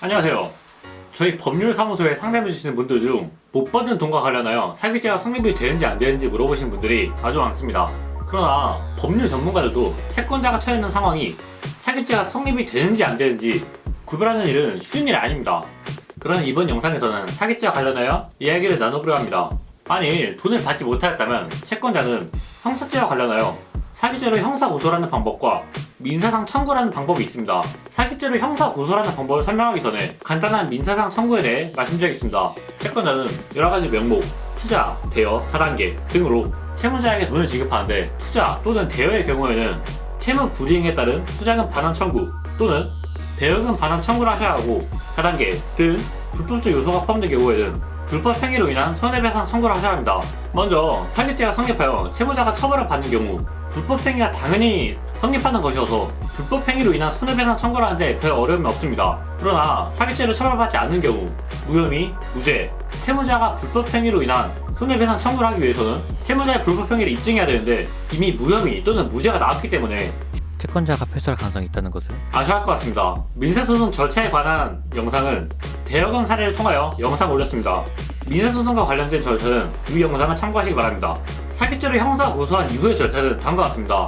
안녕하세요. 저희 법률사무소에 상담해주시는 분들 중 못 받은 돈과 관련하여 사기죄가 성립이 되는지 안 되는지 물어보신 분들이 아주 많습니다. 그러나 법률 전문가들도 채권자가 처해 있는 상황이 사기죄가 성립이 되는지 안 되는지 구별하는 일은 쉬운 일이 아닙니다. 그러나 이번 영상에서는 사기죄와 관련하여 이야기를 나눠보려 합니다. 만일 돈을 받지 못하였다면 채권자는 형사죄와 관련하여 사기죄로 형사고소라는 방법과 민사상 청구라는 방법이 있습니다. 사기죄로 형사고소라는 방법을 설명하기 전에 간단한 민사상 청구에 대해 말씀드리겠습니다. 채권자는 여러가지 명목, 투자, 대여, 다단계 등으로 채무자에게 돈을 지급하는데 투자 또는 대여의 경우에는 채무 불이행에 따른 투자금 반환 청구 또는 대여금 반환 청구를 하셔야 하고 다단계 등 불법적 요소가 포함된 경우에는 불법 행위로 인한 손해배상 청구를 하셔야 합니다. 먼저 사기죄가 성립하여 채무자가 처벌을 받는 경우 불법 행위가 당연히 성립하는 것이어서 불법 행위로 인한 손해배상 청구를 하는데 별 어려움이 없습니다. 그러나 사기죄로 처벌받지 않는 경우 무혐의, 무죄, 채무자가 불법 행위로 인한 손해배상 청구를 하기 위해서는 채무자의 불법 행위를 입증해야 되는데 이미 무혐의 또는 무죄가 나왔기 때문에 채권자가 패소할 가능성이 있다는 것을 아셔야 할 것 같습니다. 민사소송 절차에 관한 영상은 대여금 사례를 통하여 영상 올렸습니다. 민사소송과 관련된 절차는 이 영상을 참고하시기 바랍니다. 사기죄로 형사 고소한 이후의 절차는 다음과 같습니다.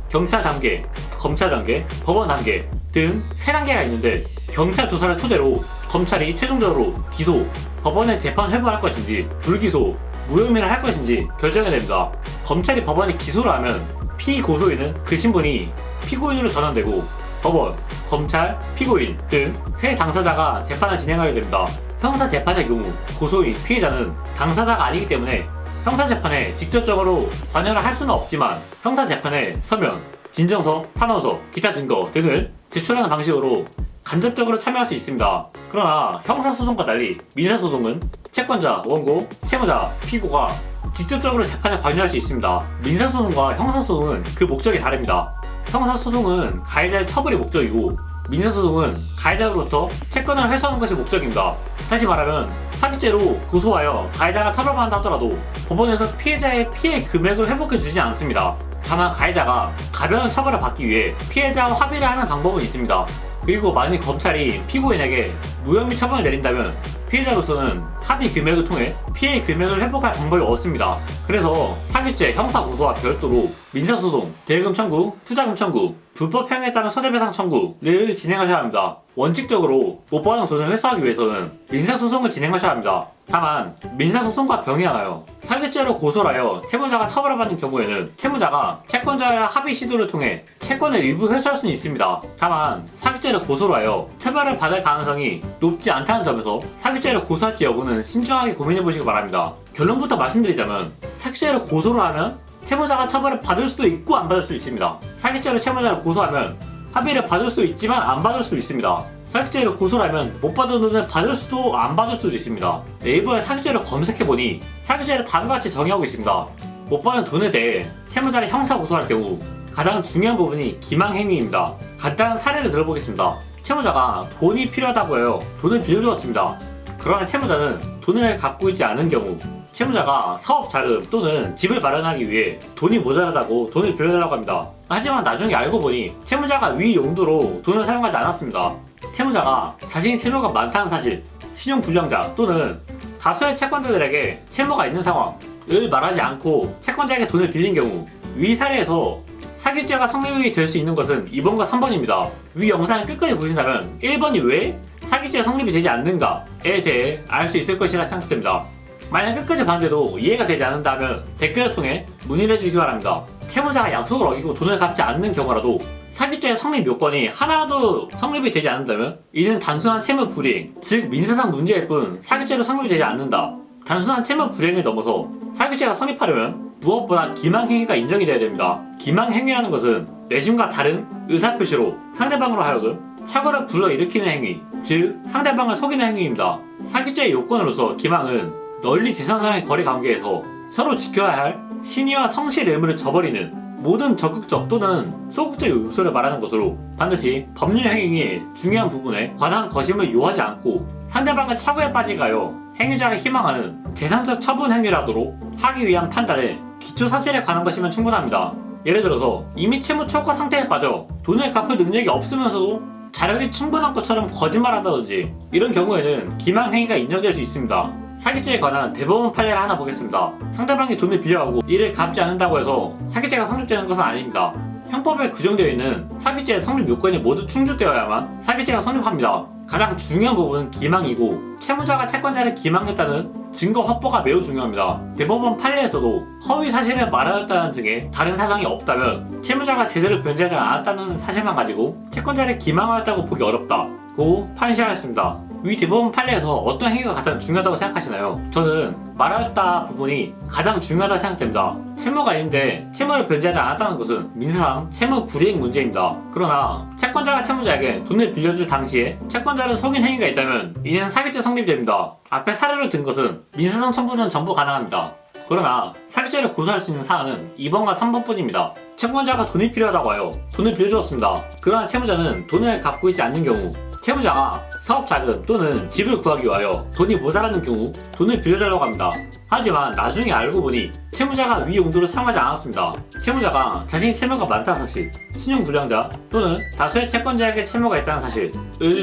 경찰 단계, 검찰 단계, 법원 단계 등 3단계가 있는데 경찰 조사를 토대로 검찰이 최종적으로 기소, 법원에 재판 회부할 것인지 불기소, 무혐의를 할 것인지 결정해야 됩니다. 검찰이 법원에 기소를 하면 피고소인은 그 신분이 피고인으로 전환되고 법원, 검찰, 피고인 등 세 당사자가 재판을 진행하게 됩니다. 형사재판의 경우 고소인, 피해자는 당사자가 아니기 때문에 형사재판에 직접적으로 관여를 할 수는 없지만 형사재판에 서면, 진정서, 탄원서, 기타 증거 등을 제출하는 방식으로 간접적으로 참여할 수 있습니다. 그러나 형사소송과 달리 민사소송은 채권자, 원고, 채무자, 피고가 직접적으로 재판에 관여할 수 있습니다. 민사소송과 형사소송은 그 목적이 다릅니다. 형사소송은 가해자의 처벌이 목적이고 민사소송은 가해자로부터 채권을 회수하는 것이 목적입니다. 다시 말하면 사기죄로 고소하여 가해자가 처벌받는다 하더라도 법원에서 피해자의 피해 금액을 회복해주지 않습니다. 다만 가해자가 가벼운 처벌을 받기 위해 피해자와 합의를 하는 방법은 있습니다. 그리고 만일 검찰이 피고인에게 무혐의 처벌을 내린다면 피해자로서는 합의 금액을 통해 피해 금액을 회복할 방법이 없습니다. 그래서 사기죄 형사고소와 별도로 민사소송, 대여금 청구, 투자금 청구, 불법 행위에 따른 손해배상 청구를 진행하셔야 합니다. 원칙적으로 못 받은 돈을 회수하기 위해서는 민사소송을 진행하셔야 합니다. 다만 민사소송과 병행하여 사기죄로 고소를 하여 채무자가 처벌을 받는 경우에는 채무자가 채권자와 합의 시도를 통해 채권을 일부 회수할 수는 있습니다. 다만 사기죄로 고소를 하여 처벌을 받을 가능성이 높지 않다는 점에서 사기죄로 고소할지 여부는 신중하게 고민해보시기 바랍니다. 결론부터 말씀드리자면 사기죄로 고소를 하면 채무자가 처벌을 받을 수도 있고 안 받을 수도 있습니다. 사기죄로 채무자를 고소하면 합의를 받을 수도 있지만 안 받을 수도 있습니다. 사기죄로 고소를 하면 못 받은 돈을 받을 수도 안 받을 수도 있습니다. 네이버에 사기죄를 검색해보니 사기죄를 다음과 같이 정의하고 있습니다. 못 받은 돈에 대해 채무자를 형사 고소할 경우 가장 중요한 부분이 기망행위입니다. 간단한 사례를 들어보겠습니다. 채무자가 돈이 필요하다고 해요. 돈을 빌려주었습니다. 그러나 채무자는 돈을 갖고 있지 않은 경우 채무자가 사업 자금 또는 집을 마련하기 위해 돈이 모자라다고 돈을 빌려달라고 합니다. 하지만 나중에 알고 보니 채무자가 위 용도로 돈을 사용하지 않았습니다. 채무자가 자신이 채무가 많다는 사실, 신용불량자 또는 다수의 채권자들에게 채무가 있는 상황을 말하지 않고 채권자에게 돈을 빌린 경우 위 사례에서 사기죄가 성립이 될 수 있는 것은 2번과 3번입니다. 위 영상을 끝까지 보신다면 1번이 왜 사기죄가 성립이 되지 않는가에 대해 알 수 있을 것이라 생각됩니다. 만약 끝까지 봤는데도 이해가 되지 않는다면 댓글을 통해 문의를 해주기 바랍니다. 채무자가 약속을 어기고 돈을 갚지 않는 경우라도 사기죄의 성립 요건이 하나라도 성립이 되지 않는다면 이는 단순한 채무 불이행, 즉 민사상 문제일 뿐 사기죄로 성립이 되지 않는다. 단순한 채무 불이행을 넘어서 사기죄가 성립하려면 무엇보다 기망행위가 인정이 되어야 됩니다. 기망행위라는 것은 내심과 다른 의사표시로 상대방으로 하여금 착오를 불러일으키는 행위, 즉 상대방을 속이는 행위입니다. 사기죄의 요건으로서 기망은 널리 제3자의 거래 관계에서 서로 지켜야 할 신의와 성실 의무를 저버리는 모든 적극적 또는 소극적 요소를 말하는 것으로 반드시 법률 행위의 중요한 부분에 관한 것임을 요하지 않고 상대방을 착오에 빠지게 하여 행위자가 희망하는 제3자 처분 행위를 하도록 하기 위한 판단에 기초 사실에 관한 것이면 충분합니다. 예를 들어서 이미 채무 초과 상태에 빠져 돈을 갚을 능력이 없으면서도 자력이 충분한 것처럼 거짓말한다든지 이런 경우에는 기망행위가 인정될 수 있습니다. 사기죄에 관한 대법원 판례를 하나 보겠습니다. 상대방이 돈을 빌려가고 이를 갚지 않는다고 해서 사기죄가 성립되는 것은 아닙니다. 형법에 규정되어 있는 사기죄의 성립 요건이 모두 충족되어야만 사기죄가 성립합니다. 가장 중요한 부분은 기망이고 채무자가 채권자를 기망했다는 증거 확보가 매우 중요합니다. 대법원 판례에서도 허위 사실을 말하였다는 등의 다른 사정이 없다면 채무자가 제대로 변제하지 않았다는 사실만 가지고 채권자를 기망하였다고 보기 어렵다고 판시하였습니다. 위 대법원 판례에서 어떤 행위가 가장 중요하다고 생각하시나요? 저는 말하였다 부분이 가장 중요하다고 생각됩니다. 채무가 있는데 채무를 변제하지 않았다는 것은 민사상 채무 불이행 문제입니다. 그러나 채권자가 채무자에게 돈을 빌려줄 당시에 채권자를 속인 행위가 있다면 이는 사기죄 성립됩니다. 앞에 사례로 든 것은 민사상 첨부는 전부 가능합니다. 그러나 사기죄를 고소할 수 있는 사안은 2번과 3번뿐입니다. 채권자가 돈이 필요하다고 하여 돈을 빌려주었습니다. 그러나 채무자는 돈을 갚고 있지 않는 경우, 채무자가 사업자금 또는 집을 구하기 위하여 돈이 모자라는 경우 돈을 빌려달라고 합니다. 하지만 나중에 알고 보니 채무자가 위 용도로 사용하지 않았습니다. 채무자가 자신이 채무가 많다는 사실, 신용불량자 또는 다수의 채권자에게 채무가 있다는 사실을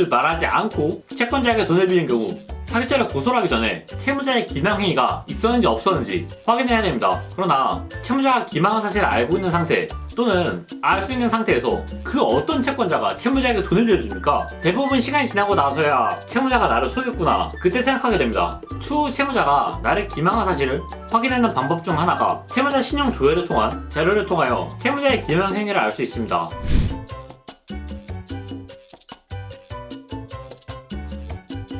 말하지 않고 채권자에게 돈을 빌린 경우 사기죄를 고소하기 전에 채무자의 기망행위가 있었는지 없었는지 확인해야 됩니다. 그러나 채무자가 기망한 사실을 알고 있는 상태 또는 알 수 있는 상태에서 그 어떤 채권자가 채무자에게 돈을 빌려줍니까? 대부분 시간이 지나고 나서야 채무자가 나를 속였구나 그때 생각하게 됩니다. 추후 채무자가 나를 기망한 사실을 확인하는 방법 중 하나가 채무자 신용 조회를 통한 자료를 통하여 채무자의 기망 행위를 알 수 있습니다.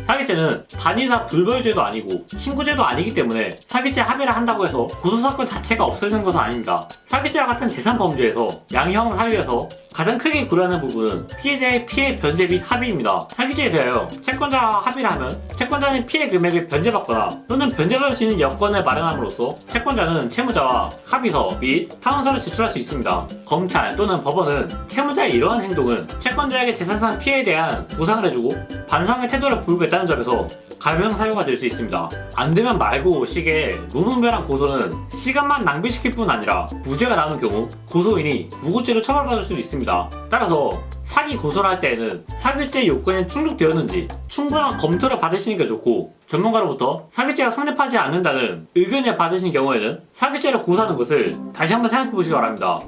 사기죄는 반의사 불벌죄도 아니고 친구죄도 아니기 때문에 사기죄 합의를 한다고 해서 고소사건 자체가 없어지는 것은 아닙니다. 사기죄와 같은 재산범죄에서 양형 사유에서 가장 크게 고려하는 부분은 피해자의 피해 변제 및 합의입니다. 사기죄에 대하여 채권자와 합의를 하면 채권자는 피해 금액을 변제받거나 또는 변제받을 수 있는 여건을 마련함으로써 채권자는 채무자와 합의서 및 타원서를 제출할 수 있습니다. 검찰 또는 법원은 채무자의 이러한 행동은 채권자에게 재산상 피해에 대한 보상을 해주고 반성의 태도를 보이겠다는 점에서 감형 사유가 될 수 있습니다. 안되면 말고 식의 무분별한 고소는 시간만 낭비시킬 뿐 아니라 무죄가 나오는 경우 고소인이 무고죄로 처벌받을 수도 있습니다. 따라서 사기 고소를 할 때에는 사기죄 요건이 충족되었는지 충분한 검토를 받으시는 게 좋고 전문가로부터 사기죄가 성립하지 않는다는 의견을 받으신 경우에는 사기죄를 고소하는 것을 다시 한번 생각해 보시기 바랍니다.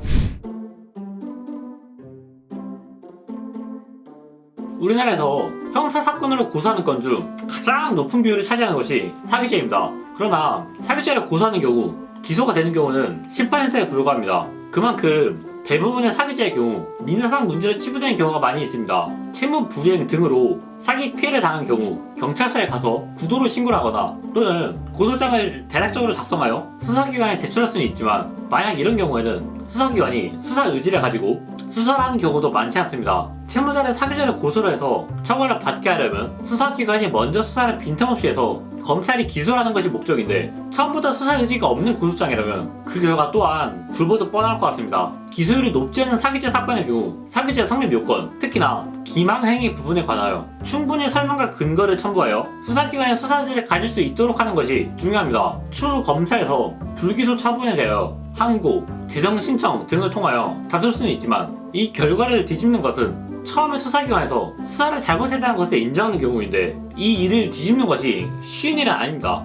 우리나라에서 형사사건으로 고소하는 건 중 가장 높은 비율을 차지하는 것이 사기죄입니다. 그러나 사기죄를 고소하는 경우 기소가 되는 경우는 10%에 불과합니다. 그만큼 대부분의 사기죄의 경우 민사상 문제로 치부되는 경우가 많이 있습니다. 채무 불이행 등으로 사기 피해를 당한 경우 경찰서에 가서 구도로 신고를 하거나 또는 고소장을 대략적으로 작성하여 수사기관에 제출할 수는 있지만 만약 이런 경우에는 수사기관이 수사 의지를 가지고 수사를 하는 경우도 많지 않습니다. 채무자를 사기죄를 고소를 해서 처벌을 받게 하려면 수사기관이 먼저 수사를 빈틈없이 해서 검찰이 기소를 하는 것이 목적인데 처음부터 수사 의지가 없는 고소장이라면 그 결과 또한 불보듯 뻔할 것 같습니다. 기소율이 높지 않은 사기죄 사건의 경우 사기죄 성립 요건, 특히나 기망행위 부분에 관하여 충분히 설명과 근거를 첨부하여 수사기관의 수사 의지를 가질 수 있도록 하는 것이 중요합니다. 추후 검찰에서 불기소 처분에 대하여 항고, 재정 신청 등을 통하여 다툴 수는 있지만 이 결과를 뒤집는 것은 처음에 수사기관에서 수사를 잘못했다는 것을 인정하는 경우인데 이 일을 뒤집는 것이 쉬운 일은 아닙니다.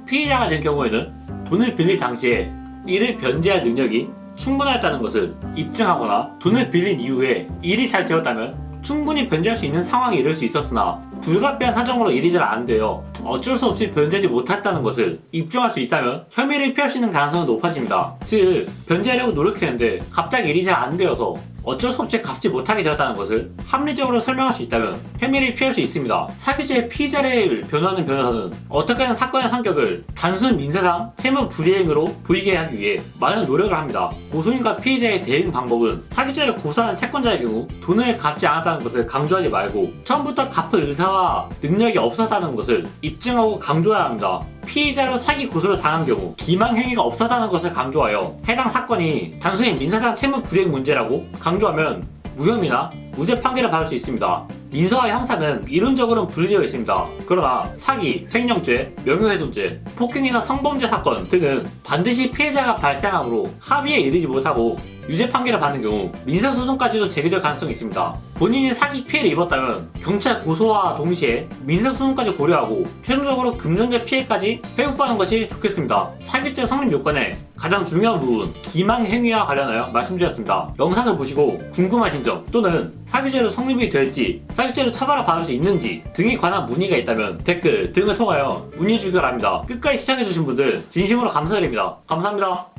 피해자가 된 경우에는 돈을 빌릴 당시에 이를 변제할 능력이 충분하였다는 것을 입증하거나 돈을 빌린 이후에 일이 잘 되었다면 충분히 변제할 수 있는 상황에 이를 수 있었으나 불가피한 사정으로 일이 잘 안 되어 어쩔 수 없이 변제하지 못했다는 것을 입증할 수 있다면 혐의를 피할 수 있는 가능성은 높아집니다. 즉 변제하려고 노력했는데 갑자기 일이 잘 안 되어서 어쩔 수 없이 갚지 못하게 되었다는 것을 합리적으로 설명할 수 있다면 혐의를 피할 수 있습니다. 사기죄의 피의자를 변호하는 변호사는 어떻게든 사건의 성격을 단순 민사상 채무 불이행으로 보이게 하기 위해 많은 노력을 합니다. 고소인과 피의자의 대응 방법은 사기죄를 고소하는 채권자의 경우 돈을 갚지 않았다는 것을 강조하지 말고 처음부터 갚을 의사와 능력이 없었다는 것을 입증하고 강조해야 합니다. 피의자로 사기 고소를 당한 경우 기망 행위가 없었다는 것을 강조하여 해당 사건이 단순히 민사상 채무 불이행 문제라고 강조하면 무혐의나 무죄 판결을 받을 수 있습니다. 민사와 형사는 이론적으로는 분리되어 있습니다. 그러나 사기, 횡령죄, 명예훼손죄, 폭행이나 성범죄 사건 등은 반드시 피해자가 발생함으로 합의에 이르지 못하고 유죄 판결을 받는 경우 민사소송까지도 제기될 가능성이 있습니다. 본인이 사기 피해를 입었다면 경찰 고소와 동시에 민사소송까지 고려하고 최종적으로 금전적 피해까지 회복받는 것이 좋겠습니다. 사기죄 성립 요건의 가장 중요한 부분 기망행위와 관련하여 말씀드렸습니다. 영상을 보시고 궁금하신 점 또는 사기죄로 성립이 될지 사기죄로 처벌을 받을 수 있는지 등에 관한 문의가 있다면 댓글 등을 통하여 문의해 주기 바랍니다. 끝까지 시청해주신 분들 진심으로 감사드립니다. 감사합니다.